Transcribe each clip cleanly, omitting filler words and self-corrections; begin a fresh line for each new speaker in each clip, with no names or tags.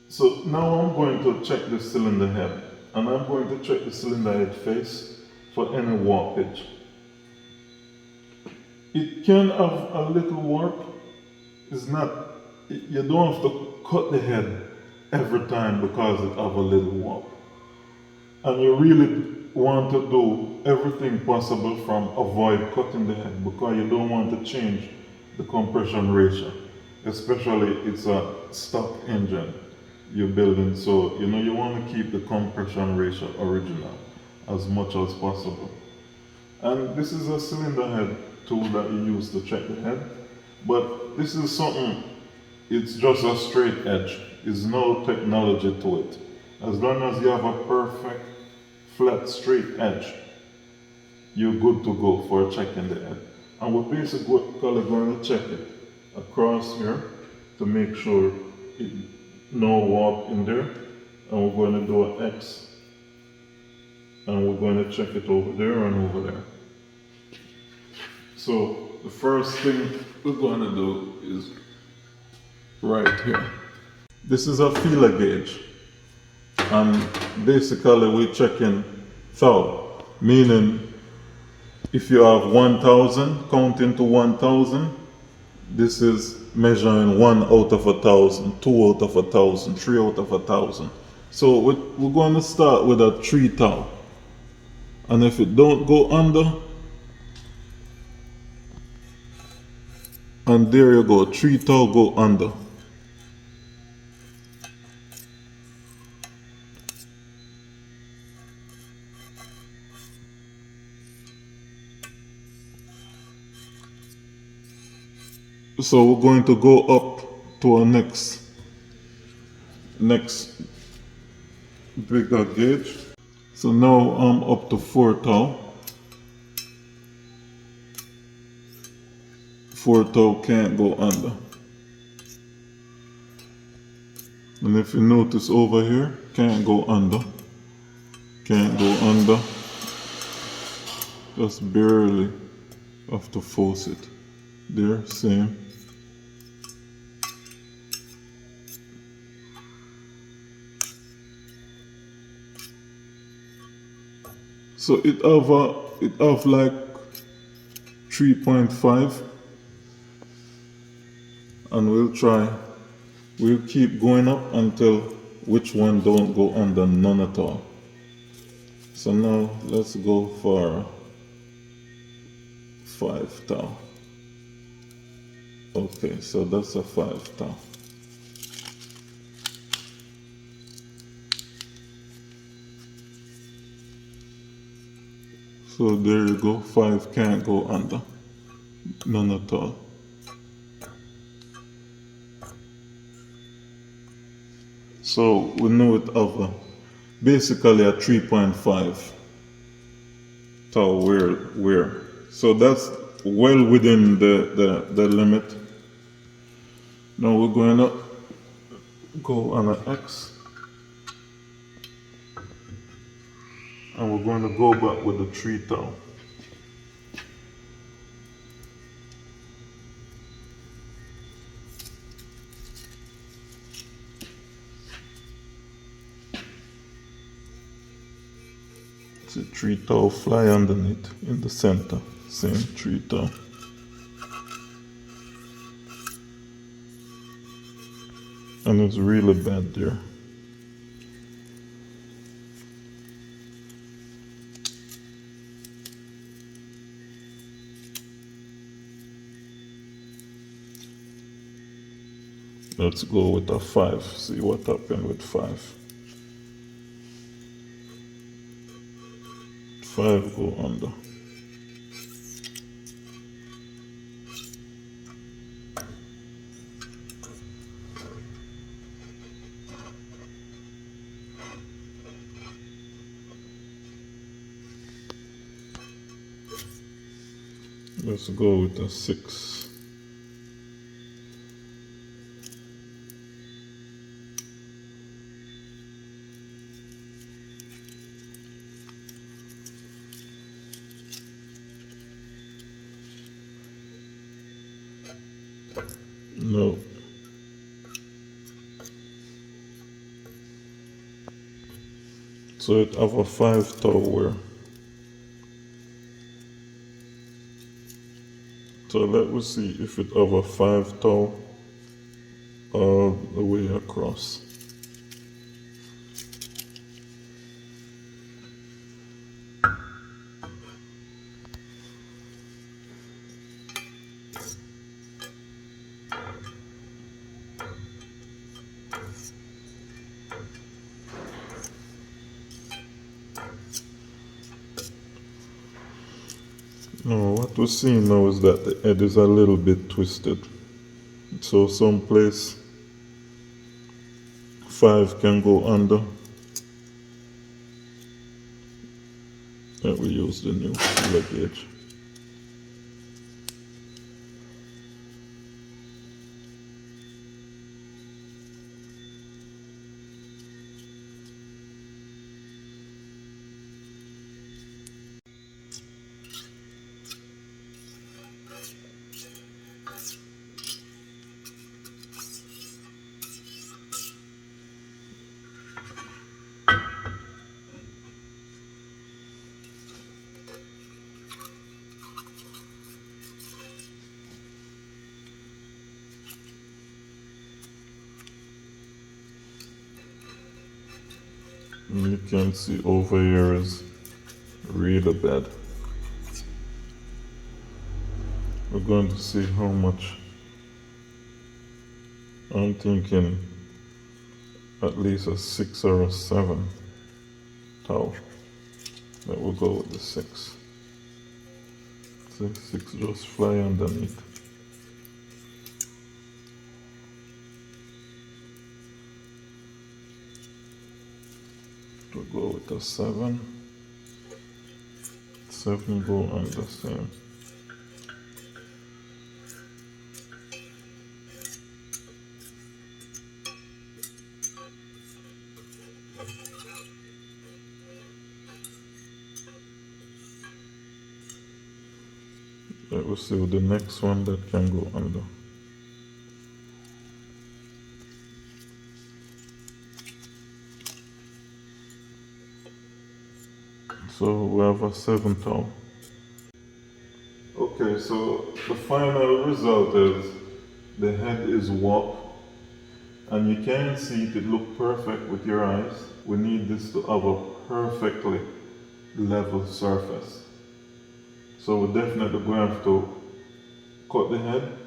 So now I'm going to check the cylinder head, and I'm going to check the cylinder head face for any warpage. It can have a little warp. It's not, you don't have to cut the head every time because it have a little warp. And you really want to do everything possible from avoid cutting the head because you don't want to change the compression ratio, especially it's a stock engine you're building, so you want to keep the compression ratio original as much as possible. And this is a cylinder head tool that you use to check the head, but this is something, it's just a straight edge. There's no technology to it. As long as you have a perfect flat straight edge, you're good to go for checking the head. And we're basically going to check it across here to make sure no warp in there. And we're going to do an X, and we're going to check it over there and over there. So the first thing we're going to do is right here. This is a feeler gauge, and basically we're checking thou, meaning if you have 1000, counting to 1000, this is measuring 1 out of 1000, 2 out of 1000, 3 out of 1000. So we're going to start with a 3 thou, and if it don't go under, and there you go, 3 thou go under. So we're going to go up to our next bigger gauge. So now I'm up to 4 thou. 4 thou can't go under. And if you notice over here, can't go under. Can't go under. Just barely have to force it. There, same. So it have like 3.5, and we'll keep going up until which one don't go under none at all. So now let's go for 5 thou. Okay, so that's a 5 thou. So there you go, 5 can't go under, none at all. So we know it have basically a 3.5 thou wear. So that's well within the limit. Now we're going to go on an X, and we're going to go back with the 3 thou. See 3 thou fly underneath in the center, same 3 thou. And it's really bad there. Let's go with a 5, see what happened with 5. 5 go under. Let's go with a 6. No. So it have a 5 toe wear. So let us see if it have a 5 toe all the way across. No, what we're seeing now is that the head is a little bit twisted. So someplace 5 can go under. And we use the new feeler gauge. And you can see over here is really bad. We're going to see how much. I'm thinking at least a 6 or a 7 towel. That will go with the 6. See, 6 just fly underneath. We'll go with a 7. 7 go on the same. Let us see the next one that can go under. So we have a 7 towel. Okay, so the final result is the head is warped and you can see it look perfect with your eyes. We need this to have a perfectly level surface. So we're definitely going to have to cut the head,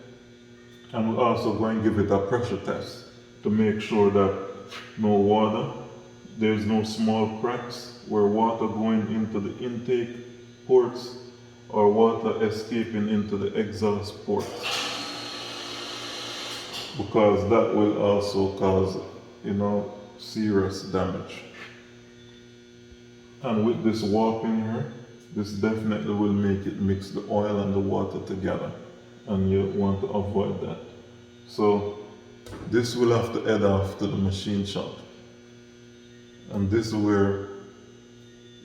and we're also going to give it a pressure test to make sure that no water, there's no small cracks where water going into the intake ports or water escaping into the exhaust ports, because that will also cause, serious damage. And with this warping here, this definitely will make it mix the oil and the water together, and you want to avoid that. So this will have to head off to the machine shop, and this is where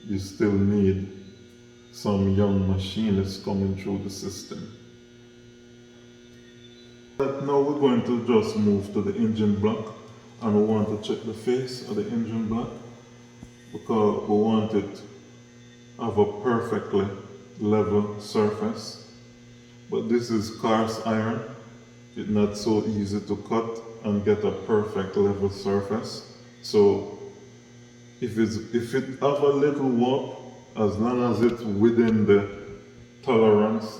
you still need some young machinists coming through the system. But now we're going to just move to the engine block, and we want to check the face of the engine block, because we want it to have a perfectly level surface. But this is cast iron. It's not so easy to cut and get a perfect level surface. So if it have a little warp, as long as it's within the tolerance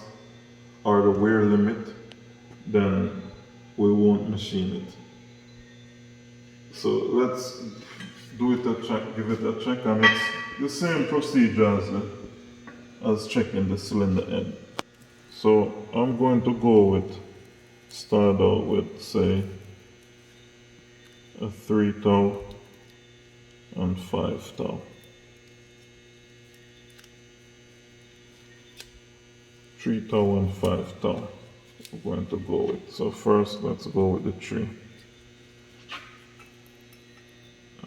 or the wear limit, then we won't machine it. So let's do it a check, give it a check, and it's the same procedure as checking the cylinder head. So I'm going to start out with, say, a 3 thou and 5 thou. 3 thou and 5 thou we're going to go with. So first let's go with the 3.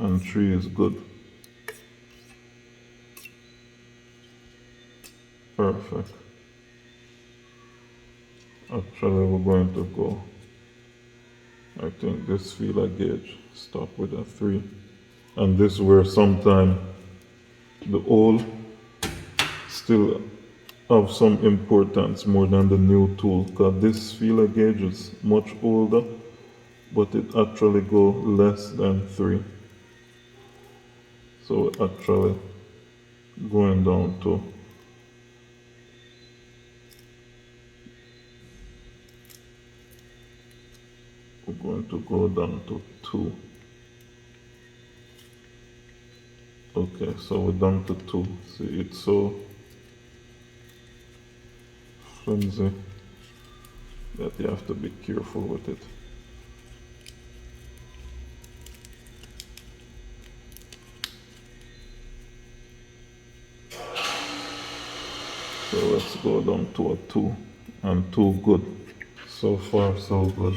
And 3 is good. Perfect. Actually we're going to go I think this feeler gauge stop with a 3. And this where sometime the old still have some importance more than the new tool, because this feeler gauge is much older, but it actually go less than 3. So it actually going down to we're going to go down to 2. Okay, so we're down to 2. See, it's so flimsy that you have to be careful with it. So let's go down to a 2, and 2 good. So far so good.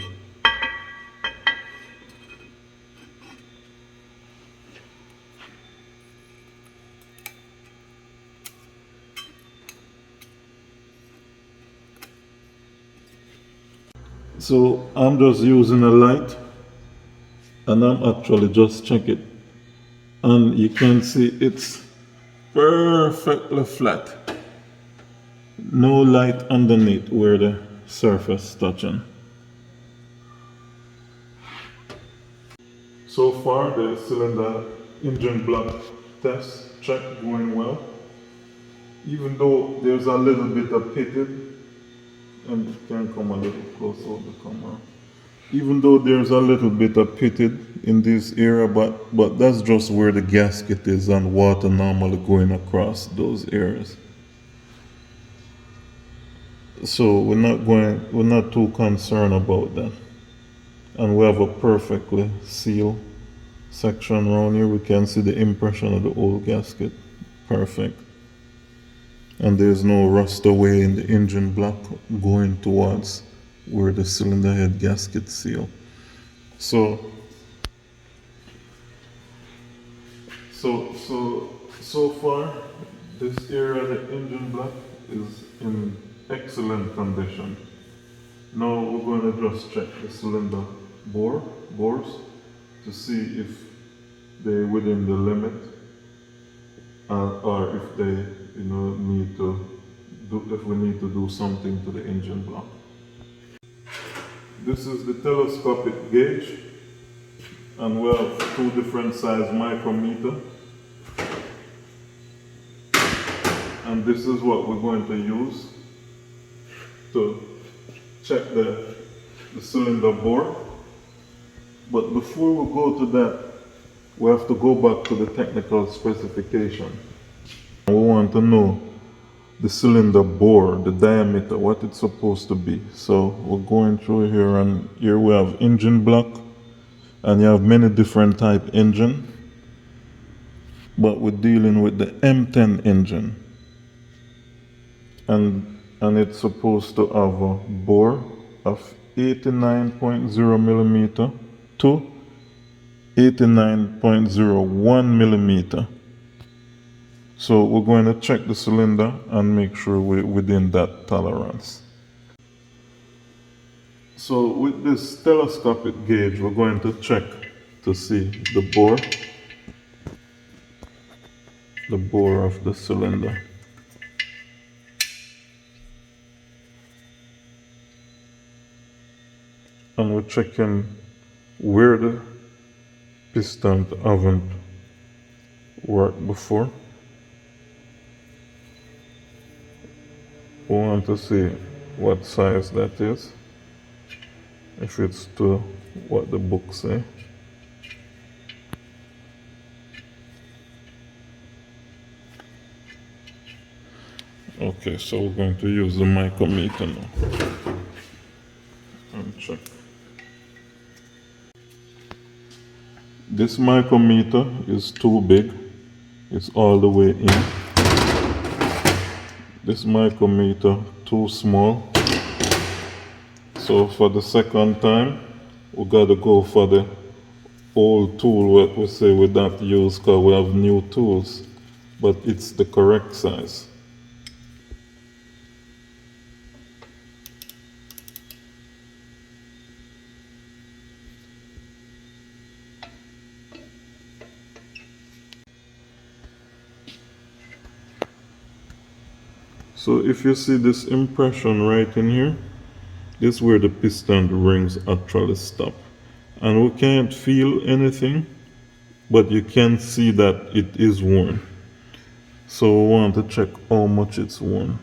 So I'm just using a light, and I'm actually just check it, and you can see it's perfectly flat. No light underneath where the surface touching. So far the cylinder engine block test check going well. Even though there's a little bit of pitted, and it can come a little closer to the camera. Even though there's a little bit of pitted in this area, but that's just where the gasket is and water normally going across those areas. So we're not too concerned about that. And we have a perfectly sealed section around here. We can see the impression of the old gasket. Perfect. And there's no rust away in the engine block going towards where the cylinder head gasket seal. So far this area of the engine block is in excellent condition. Now we're going to just check the cylinder bores to see if they're within the limit, or if they need to do, if we need to do something to the engine block. This is the telescopic gauge, and we have 2 different size micrometer, and this is what we're going to use to check the cylinder bore. But before we go to that, we have to go back to the technical specification. We want to know the cylinder bore, the diameter, what it's supposed to be. So we're going through here, and here we have engine block, and you have many different type engine, but we're dealing with the M10 engine, and it's supposed to have a bore of 89.0 millimeter to 89.01 millimeter. So we're going to check the cylinder and make sure we're within that tolerance. So with this telescopic gauge, we're going to check to see the bore of the cylinder. And we're checking where the piston haven't worked before. We want to see what size that is, if it's to what the book say. Okay, so we're going to use the micrometer now and check. This micrometer is too big, it's all the way in. This micrometer too small. So for the second time, we gotta go for the old tool what we say we don't use because we have new tools, but it's the correct size. So if you see this impression right in here, this is where the piston rings actually stop. And we can't feel anything, but you can see that it is worn. So we want to check how much it's worn.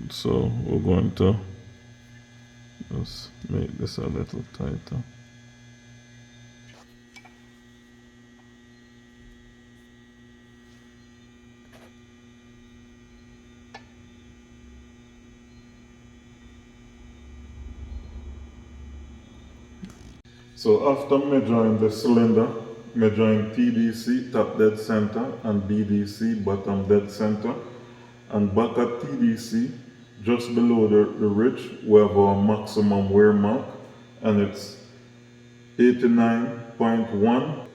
So we're going to just make this a little tighter. So after measuring the cylinder, measuring TDC top dead center and BDC bottom dead center, and back at TDC, just below the ridge, we have our maximum wear mark, and it's 89.1.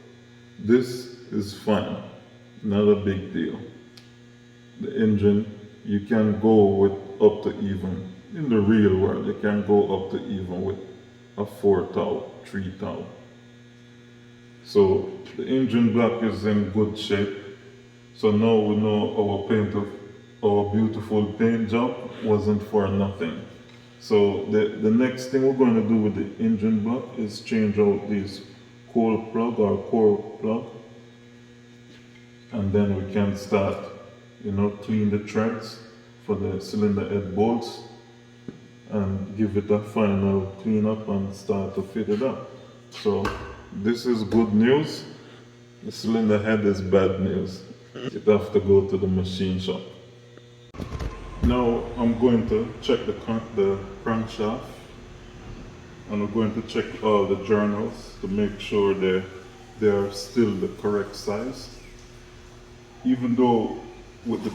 This is fine, not a big deal. The engine, you can go with up to even, in the real world, you can go up to even with a 4 thou, 3 thou. So the engine block is in good shape. So now we know our beautiful paint job wasn't for nothing. So the next thing we're going to do with the engine block is change out this cold plug or core plug. And then we can start, clean the threads for the cylinder head bolts and give it a final cleanup and start to fit it up. So this is good news. The cylinder head is bad news. You'd have to go to the machine shop. Now I'm going to check the crankshaft, and we're going to check all the journals to make sure they are still the correct size. Even though with the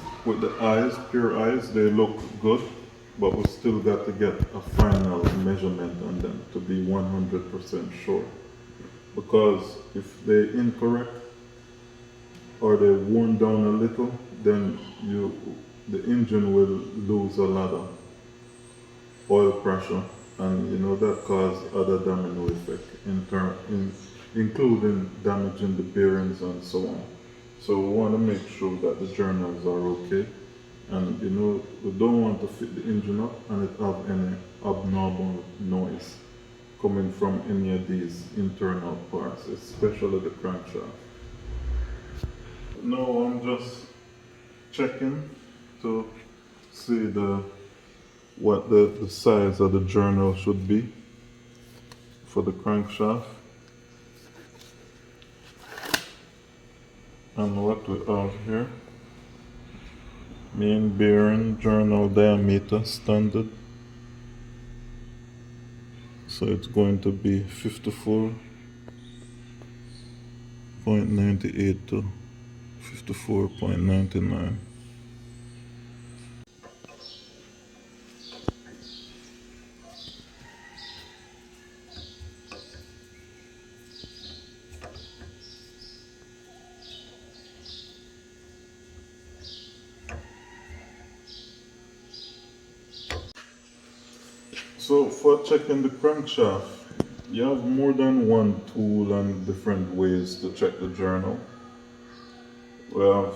eyes, pure eyes, they look good, but we still got to get a final measurement on them to be 100% sure. Because if they're incorrect or they're worn down a little, then the engine will lose a lot of oil pressure, and that cause other domino effect including damaging the bearings and so on. So we want to make sure that the journals are okay, and we don't want to fit the engine up and it have any abnormal noise coming from any of these internal parts, especially the crankshaft. Now I'm just checking to see what the size of the journal should be for the crankshaft. And what we have here, main bearing journal diameter standard. So it's going to be 54.98 to 54.99. So for checking the crankshaft, you have more than one tool and different ways to check the journal. We have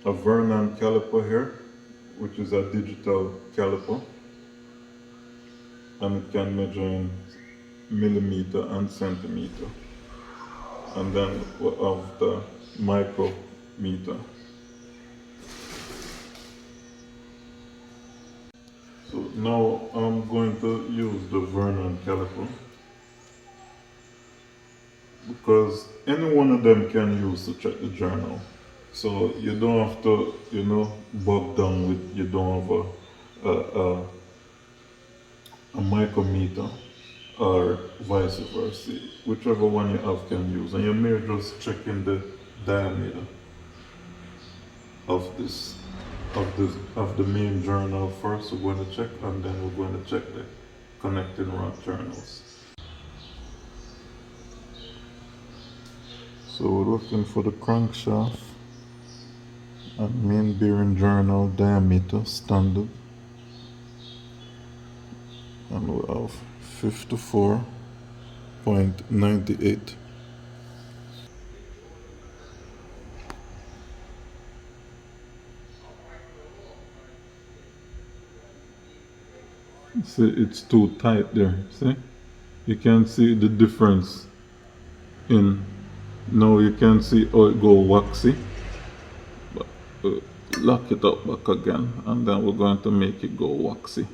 a Vernon caliper here, which is a digital caliper, and it can measure in millimeter and centimeter. And then we have the micrometer. So now I'm going to use the Vernon caliper, because any one of them can use to check the journal. So you don't have to, bog down with, you don't have a micrometer or vice versa. Whichever one you have can use. And you may just check in the diameter of the main journal first. We're going to check, and then we're going to check the connecting rod journals. So we're looking for the crankshaft and main bearing journal diameter standard, and we have 54.98. See, it's too tight there. See, you can see the difference in. Now you can see how it go waxy. But lock it up back again, and then we're going to make it go waxy.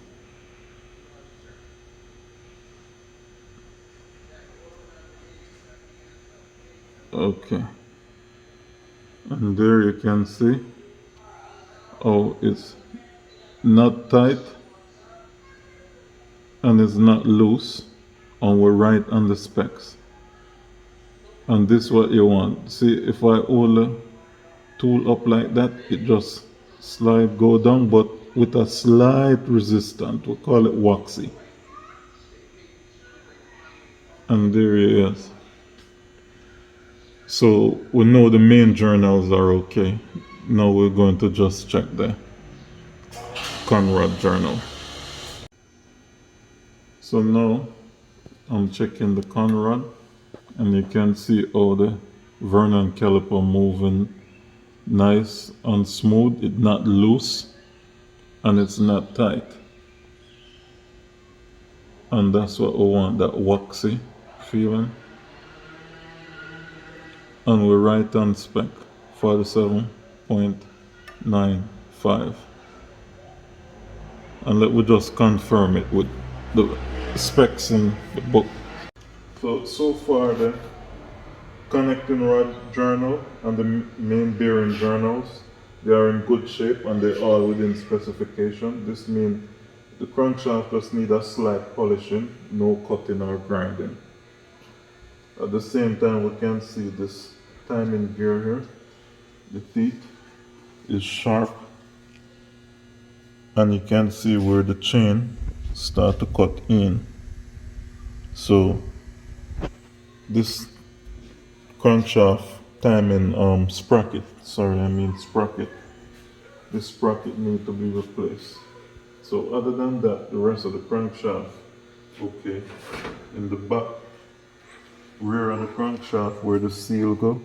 Okay, and there you can see how it's not tight and it's not loose, and we're right on the specs. And this is what you want. See, if I hold the tool up like that, it just go down, but with a slight resistance. We call it waxy. And there it is. So we know the main journals are okay. Now we're going to just check the Conrad journal. So now I'm checking the Conrad, and you can see how the Vernon caliper moving nice and smooth. It's not loose and it's not tight. And that's what we want, that waxy feeling. And we're right on spec, 47.95. And let me just confirm it with the specs in the book. So far the connecting rod journal and the main bearing journals, they are in good shape and they're all within specification. This means the crankshaft just need a slight polishing, no cutting or grinding. At the same time, we can see this timing gear here. The teeth is sharp, and you can see where the chain start to cut in. So this crankshaft timing sprocket, sprocket, this sprocket need to be replaced. So other than that, the rest of the crankshaft okay. In the back rear of the crankshaft where the seal go,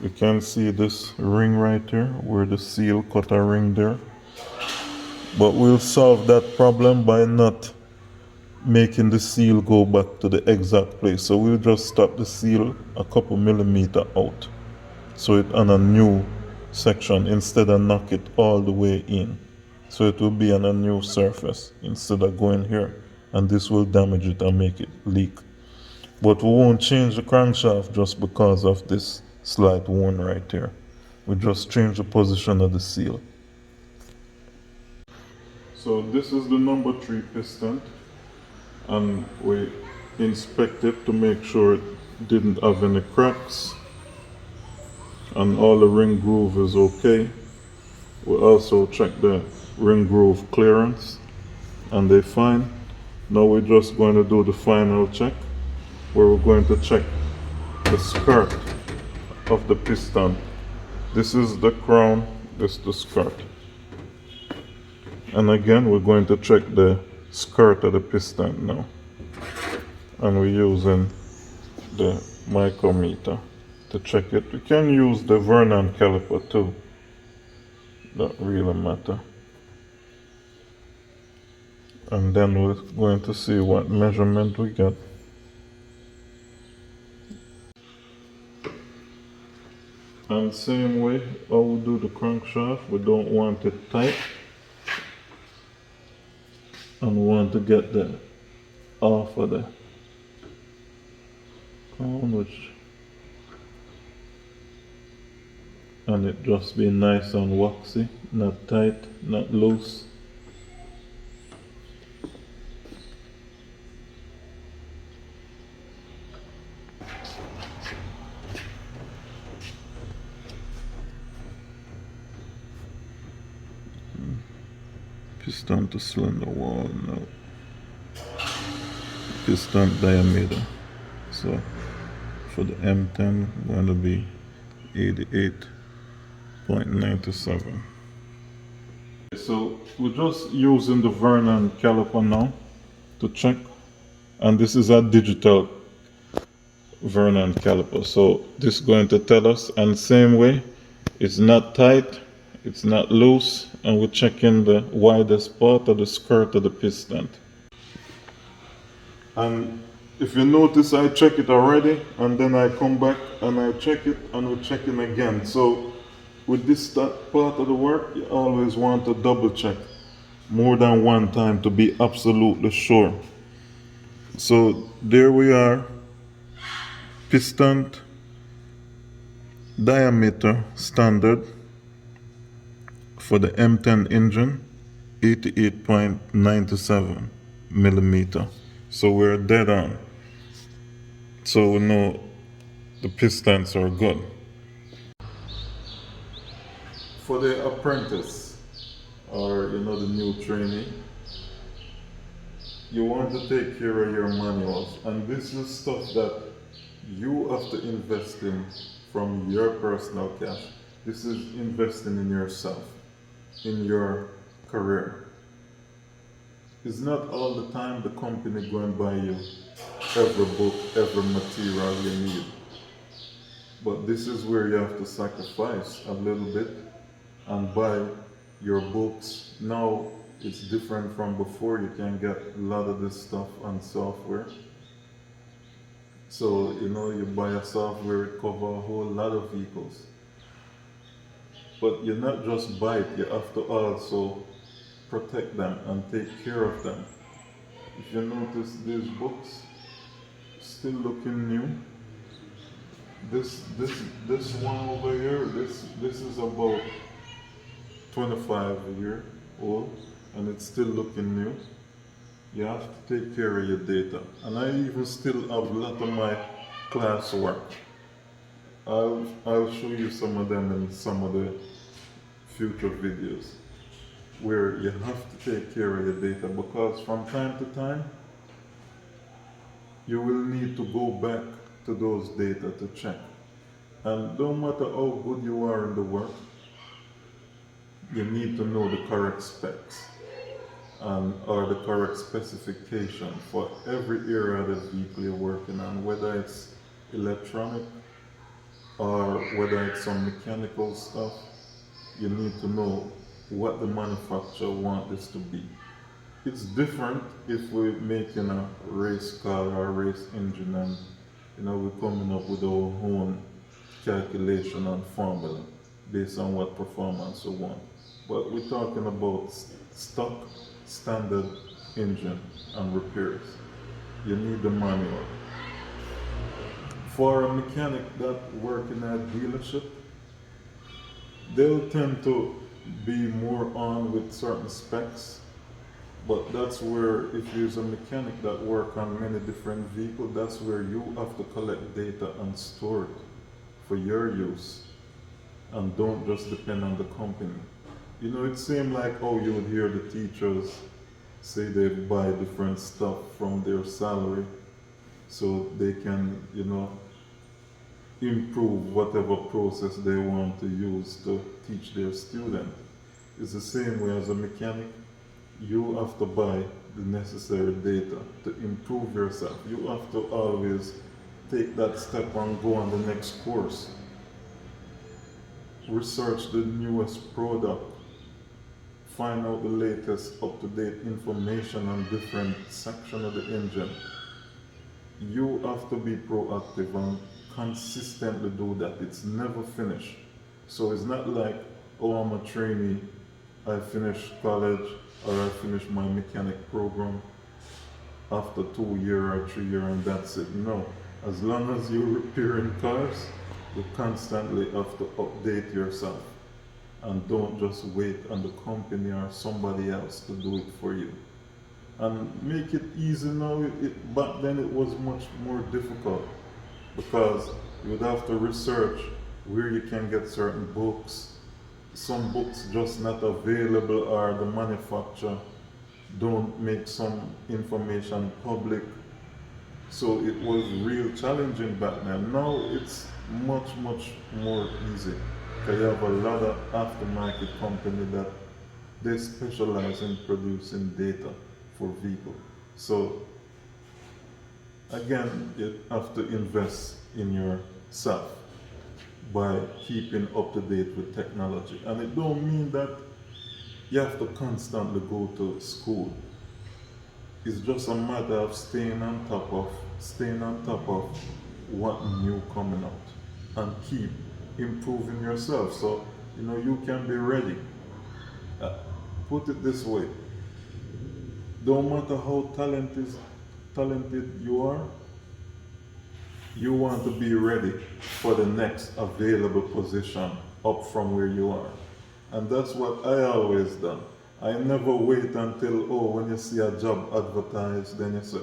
you can see this ring right here where the seal cut a ring there. But we'll solve that problem by not making the seal go back to the exact place. So we'll just stop the seal a couple millimeter out, so it on a new section instead of knock it all the way in. So it will be on a new surface instead of going here, and this will damage it and make it leak. But we won't change the crankshaft just because of this slight wound right here. We just change the position of the seal. So this is the number 3 piston, and we inspect it to make sure it didn't have any cracks and all the ring groove is okay. We also check the ring groove clearance and they're fine. Now we're just going to do the final check, where we're going to check the skirt of the piston. This is the crown, this is the skirt. And again, we're going to check the skirt of the piston now. And we're using the micrometer to check it. We can use the Vernon caliper too. That really matter. And then we're going to see what measurement we get. And same way how we do the crankshaft, we don't want it tight. And we want to get the off of the crown, and it just be nice and waxy, not tight, not loose. Piston to cylinder wall now. Piston diameter. So for the M10, going to be 88.97. So we're just using the Vernon caliper now to check, and this is a digital Vernon caliper. So this is going to tell us, and same way, it's not tight, it's not loose, and we're checking the widest part of the skirt of the piston. And if you notice, I check it already, and then I come back and I check it, and we're checking again. So with this part of the work, you always want to double check more than one time to be absolutely sure. So there we are, piston diameter standard for the M10 engine, 88.97 millimeter. So we're dead on. So we know the pistons are good. For the apprentice, or the new trainee, you want to take care of your manuals, and this is stuff that you have to invest in from your personal cash. This is investing in yourself, in your career. It's not all the time the company go and buy you every book, every material you need. But this is where you have to sacrifice a little bit and buy your books. Now it's different from before. You can get a lot of this stuff on software. So you buy a software, it covers a whole lot of vehicles. But you not just buy it, you have to also protect them and take care of them. If you notice, these books still looking new. This one over here, this is about 25 a year old, and it's still looking new. You have to take care of your data. And I even still have a lot of my classwork. I'll show you some of them in some of the future videos, where you have to take care of your data, because from time to time you will need to go back to those data to check. And no matter how good you are in the work, you need to know the correct specs or the correct specification for every area of the vehicle you're working on, whether it's electronic or whether it's some mechanical stuff. You need to know what the manufacturer wants this to be. It's different if we're making a race car or a race engine, and we're coming up with our own calculation and formula based on what performance we want. But we're talking about stock, standard engine and repairs. You need the manual. For a mechanic that work in a dealership, they'll tend to be more on with certain specs, but that's where, if you're a mechanic that work on many different vehicles, that's where you have to collect data and store it for your use, and don't just depend on the company. It seems like how you would hear the teachers say they buy different stuff from their salary so they can, improve whatever process they want to use to teach their student. It's the same way as a mechanic. You have to buy the necessary data to improve yourself. You have to always take that step and go on the next course. Research the newest product. Find out the latest up-to-date information on different sections of the engine. You have to be proactive and consistently do that. It's never finished. So it's not like, oh, I'm a trainee, I finished college or I finished my mechanic program after 2 years or 3 years and that's it. No. As long as you're repairing cars, you constantly have to update yourself, and don't just wait on the company or somebody else to do it for you. And make it easy now. Back then it was much more difficult, because you would have to research where you can get certain books. Some books just not available, or the manufacturer don't make some information public. So it was real challenging back then. Now it's much more easy, because you have a lot of aftermarket company that they specialize in producing data for vehicles. So again, you have to invest in yourself by keeping up to date with technology. And it don't mean that you have to constantly go to school. It's just a matter of staying on top of what new coming out and keep improving yourself so you can be ready. Uh, Put it this way: don't matter how talented you are, you want to be ready for the next available position up from where you are. And that's what I always done. I never wait until, when you see a job advertised, then you say,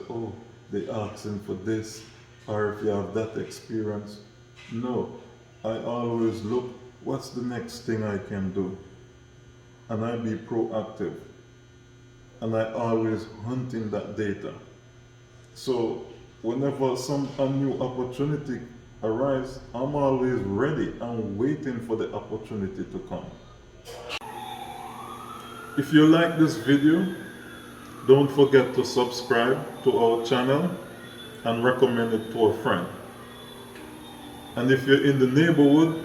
they asking for this, or if you have that experience. No, I always look, what's the next thing I can do? And I be proactive. And I always hunting that data. So whenever a new opportunity arises, I'm always ready and waiting for the opportunity to come. If you like this video, don't forget to subscribe to our channel and recommend it to a friend. And if you're in the neighborhood,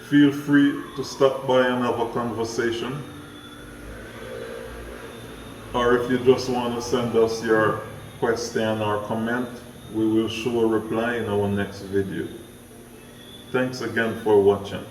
feel free to stop by and have a conversation. Or if you just want to send us your question or comment, we will show a reply in our next video. Thanks again for watching.